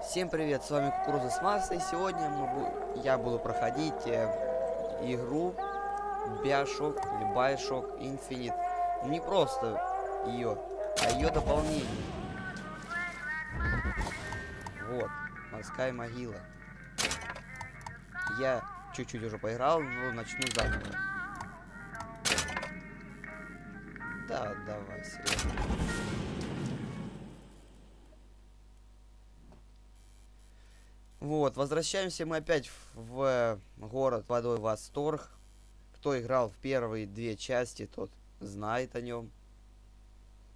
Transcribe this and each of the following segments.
Всем привет, с вами Кукуруза с Массой. Сегодня я буду проходить игру BioShock или BioShock Infinite. Не просто ее, а ее дополнение. Вот, морская могила. Я чуть-чуть уже поиграл, но начну заново. Да, давай, серьезно. Вот, возвращаемся мы опять в город Водой Восторг. Кто играл в первые две части, тот знает о нем.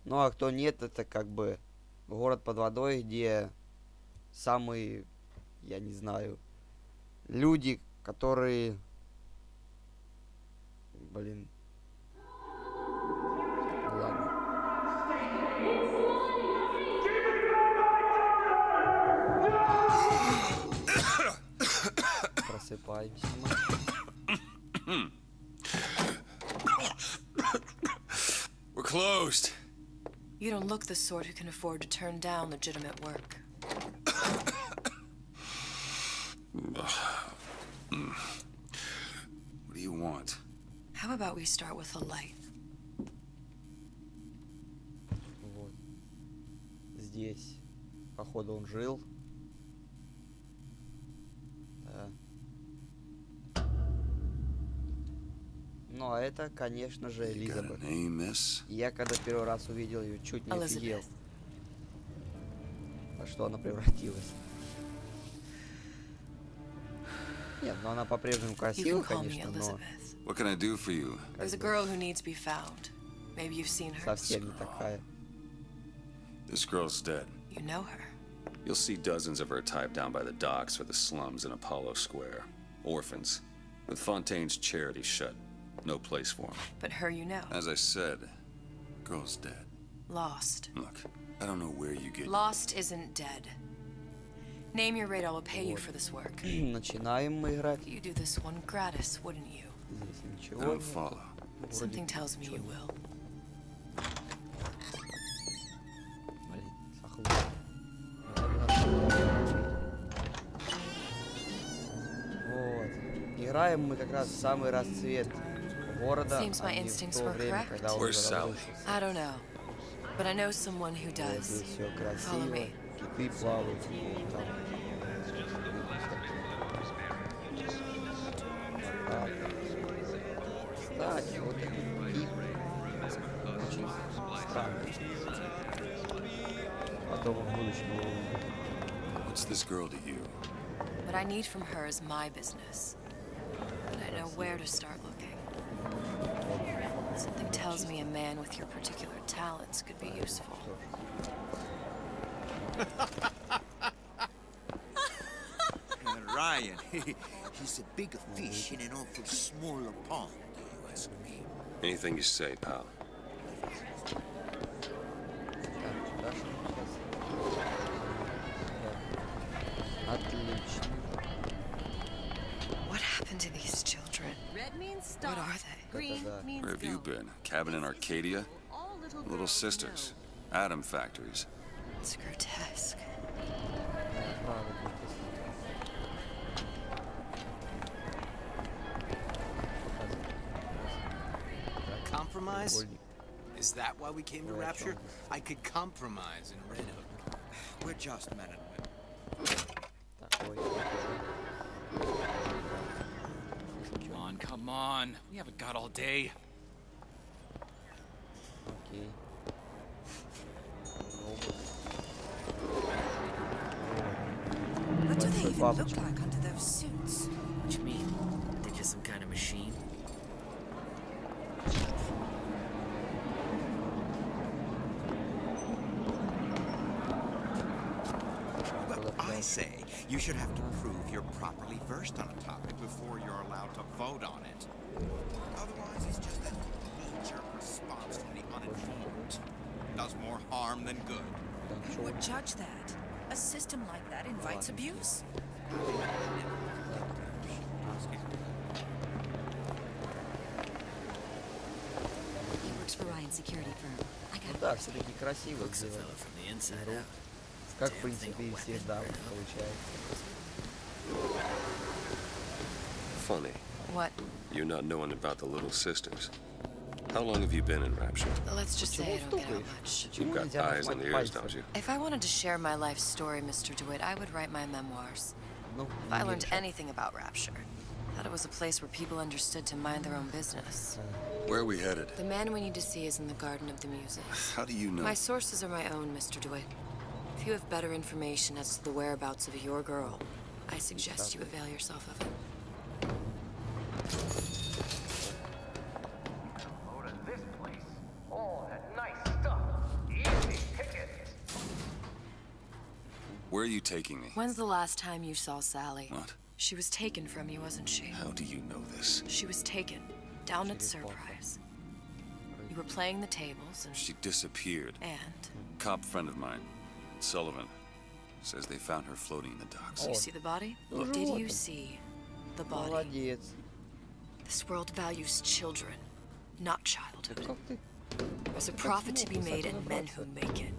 Ну а кто нет, это как бы город под водой, где самые, я не знаю, люди, которые, блин, ладно. Просыпаемся мы. We're closed. You don't look the sort who can afford to turn down legitimate work. What do you want? How about we start with a light? Вот. Здесь, походу, он жил. Да. Ну, а это, конечно же, Элизабет. Я когда первый раз увидел ее, чуть не офигел. Во что она превратилась. Нет, ну она по-прежнему красивая, конечно, но... What can I do for you? There's a girl who needs to be found. Maybe you've seen her. Совсем не такая. This girl's dead. You know her. You'll see dozens of her type down by the docks or the slums in Apollo Square. Orphans. With Fontaine's charity shut. No place for them. But her you know. As I said, girl's dead. Lost. Look, I don't know where you get... Lost isn't dead. Name your rate, I will pay you for this work. Начинаем мы играть. You do this one gratis, wouldn't you? Здесь I ничего. don't follow. Something tells me you will. Блин, вот. Играем мы как раз в самый расцвет города, а не в то время, когда он разрушился. I don't know, but I know someone who Вот does. здесь все Follow красиво, me. киты плавают. Там. Так. Кстати, вот этот тип очень странный. Потом в будущем его увидим. What's this girl to you? What I need from her is my business. But I know where to start looking. Something tells me a man with your particular talents could be useful. Ryan, he's a big fish in an awful smaller pond, you ask me. Anything you say, pal. Отлично. What happened to these children? Red means stop. What are they? Green means Where have you go. been? Cabin in Arcadia? All Little girls sisters. know. Atom factories. It's grotesque. Compromise? Is that why we came to Rapture? I could compromise in Red Hook. We're just men and women. Такой. Come on. We haven't got all day. Окей. What do they even Папочка. look like under those suits? What you mean? They're just some kind of machine? Well, I say you should have to prove you're properly versed on a topic before you're allowed to vote on it. Otherwise, it's just a knee-jerk response from the uninformed. Does more harm than good. Who would judge that? A system like that invites abuse. He works for Ryan's security firm. I Ну got да, все-таки красиво Looks a сделано. fella from the inside out. Как, в принципе, и всегда получается. Funny, What? you not knowing about the little sisters. How long have you been in Rapture? Let's just say I don't get out much. You've got eyes and ears, don't you? If I wanted to share my life story, Mr. DeWitt, I would write my memoirs. If I learned anything about Rapture, thought it was a place where people understood to mind their own business. Where are we headed? The man we need to see is in the Garden of the Muses. How do you know? My sources are my own, Mr. DeWitt. If you have better information as to the whereabouts of your girl, I suggest you avail yourself of it. Go to this place. All that nice stuff. Easy tickets. Where are you taking me? When's the last time you saw Sally? What? She was taken from you, wasn't she? How do you know this? She was taken, down at Surprise. You were playing the tables and... She disappeared. And? Cop friend of mine, Sullivan, says they found her floating in the docks. You see the body? Тоже Did вот you он. see the body? Молодец. This world values children, not childhood. Как ты? There's a profit to be made in men who make it.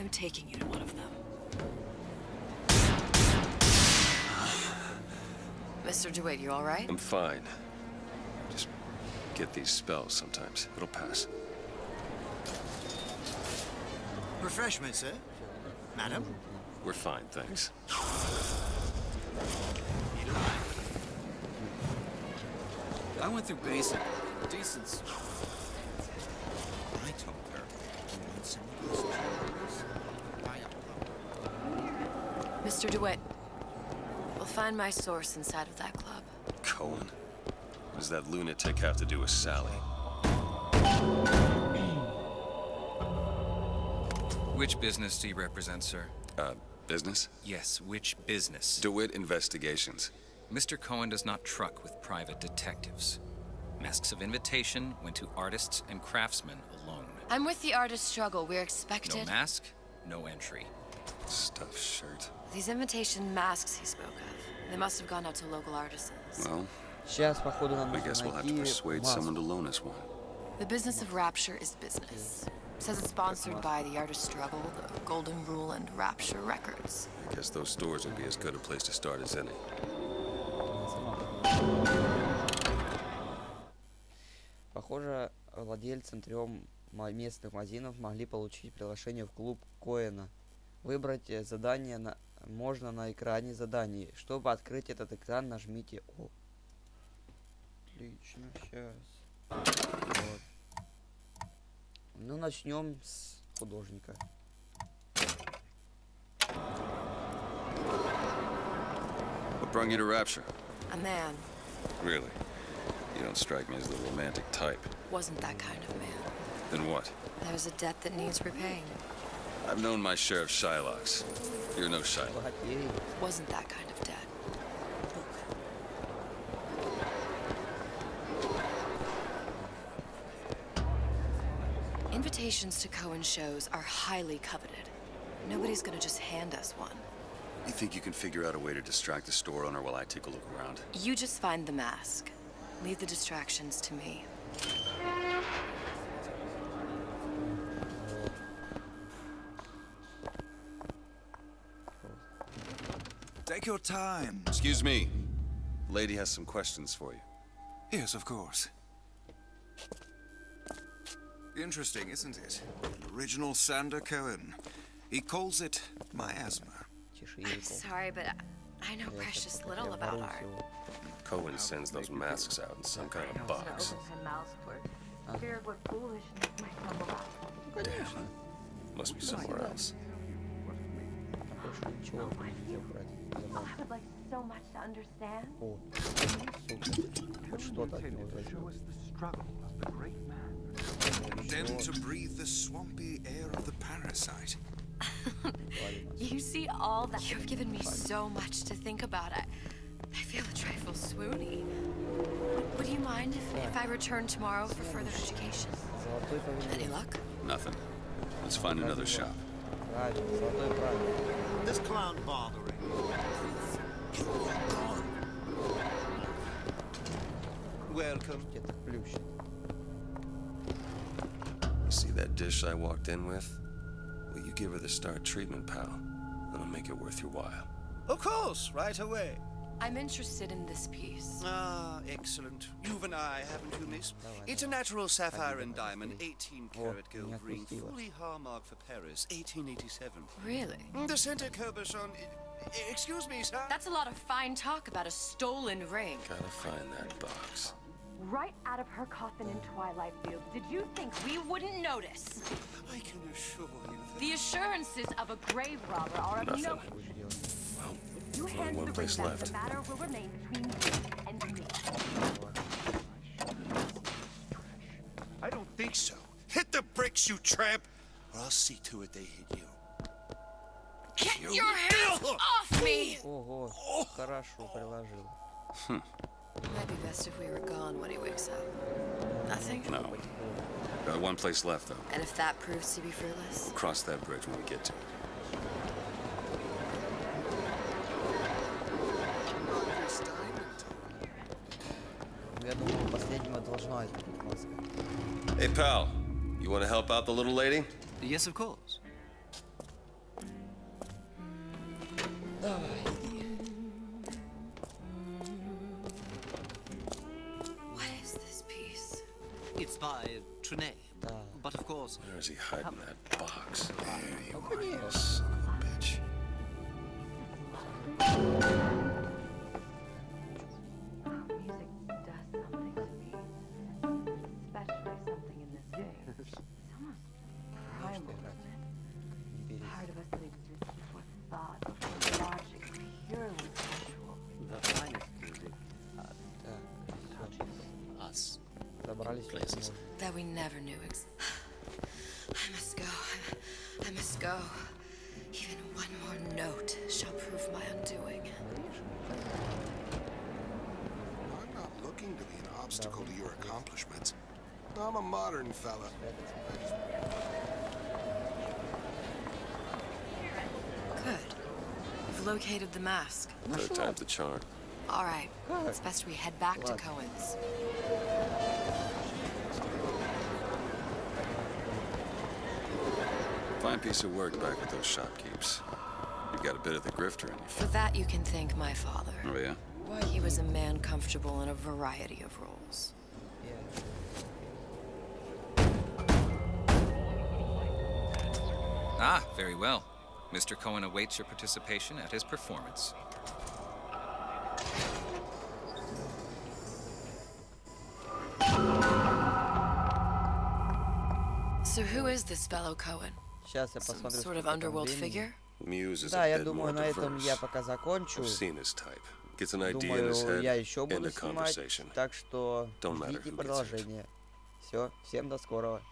I'm taking you to one of them. Mr. DeWitt, you all right? I'm fine. Just get these spells sometimes. It'll pass. Refreshment, sir? Madam? We're fine, thanks. I went through basic. Decent. I told her you want some of those jewels. Buy up. Mr. DeWitt, we'll find my source inside of that club. Cohen? What does that lunatic have to do with Sally? Which business do you represent, sir? Business? Yes, which business? DeWitt Investigations. Mr. Cohen does not truck with private detectives. Masks of invitation went to artists and craftsmen alone. I'm with the artist struggle. We're No expected. mask, no entry. Stuffed shirt. These invitation masks he spoke of, they must have gone out to local artisans. Well, Сейчас, походу, нам I нужно guess we'll have to найти persuade маску. someone to loan us one. The business of Rapture is business. Says it's sponsored by the artist struggle, the Golden Rule, and Rapture Records. I guess those stores would be as good a place to start as any. Похоже, владельцам 3 местных магазинов могли получить приглашение в клуб Коэна. Выбрать задание можно на экране заданий. Чтобы открыть этот экран, нажмите О. Отлично, сейчас. Вот. Ну, начнем с художника. What brought you to Rapture? A man Really? You don't strike me as the romantic type. wasn't that kind of man. Then what? There's a debt that needs repaying. I've known my share of Shylocks. You're no Shylock. Богатей. Wasn't that kind of debt. Invitations to Cohen shows are highly coveted. Nobody's gonna just hand us one. You think you can figure out a way to distract the store owner while I take a look around? You just find the mask. Leave the distractions to me. Take your time. Excuse me. Lady has some questions for you. Yes, of course. Interesting, isn't it? Original Sander Cohen. He calls it miasma. Тише, I'm Ериков. sorry, but I know Я precious щас little about ворую art. всего. Cohen sends those masks out in some kind of box. Feared what foolishness might stumble out. Damn. Must be somewhere else. Больше ничего не брать. Oh, I would like so much to understand. О, сука. Хоть что-то от него возьму. Then to breathe the swampy air of the parasite. You see all that. You've given me so much to think about. I feel a trifle swoony. Would you mind if I return tomorrow for further education? Золотой Any павильон. luck? Nothing. Let's find another shop. Правильно, золотой правильно. This clown bothering. Welcome. Где-то плющит. You see that dish I walked in with? Well, you give her the start treatment, pal. That'll make it worth your while. Of course, right away. I'm interested in this piece. Ah, excellent. You've an eye, haven't you, miss? It's a natural sapphire and diamond, 18-karat gold ring, fully hallmark for Paris, 1887. Really? The center cabochon... Excuse me, sir? That's a lot of fine talk about a stolen ring. Gotta find that box. Right out of her coffin in Twilight Field. Did you think we wouldn't notice? I can assure you that... The assurances of a grave robber are of Nothing. no... Well, If you only hand one the place ring back, left. the matter will remain between you and me. I don't think so. Hit the bricks, you tramp! Or I'll see to it they hit you. Get your hands off me! Ого, хорошо приложил. Might be best if we were gone when he wakes up. Nothing? No. Got one place left, though. And if that proves to be fruitless? We'll cross that bridge when we get to it. Я думаю, последнего должна быть маска. Hey, pal. You want to help out the little lady? Yes, of course. What is this piece? It's by Trine. But of course, Where is he hiding that box? There you Oh, are, you yes. son of a bitch. Music does something to me. Especially something in this game. It's almost primal, isn't it? Part of us that exists before thought, before logic, purely sensual. the finest music. Us. Собрались Places. That we never knew I must go. I must go. Even one more note shall prove my undoing. I'm not looking to be an obstacle to your accomplishments. I'm a modern fella. Good. We've located the mask. Third time's the charm. All right. It's best we head back to Cohen's. Fine piece of work back with those shopkeepers. You've got a bit of the grifter in you. For that, you can thank my father. Oh, yeah? He was a man comfortable in a variety of roles. Ah, very well. Mr. Cohen awaits your participation at his performance. So who is this fellow Cohen? Сейчас я Some посмотрю. sort of сколько там underworld времени. figure? Muse is Да, a я bit думаю, more на этом diverse. я пока закончу. I've seen his type. Gets an idea in his Думаю, head, я еще end буду of снимать, conversation. так что Don't matter ждите who gets hurt. продолжение. Все, всем до скорого.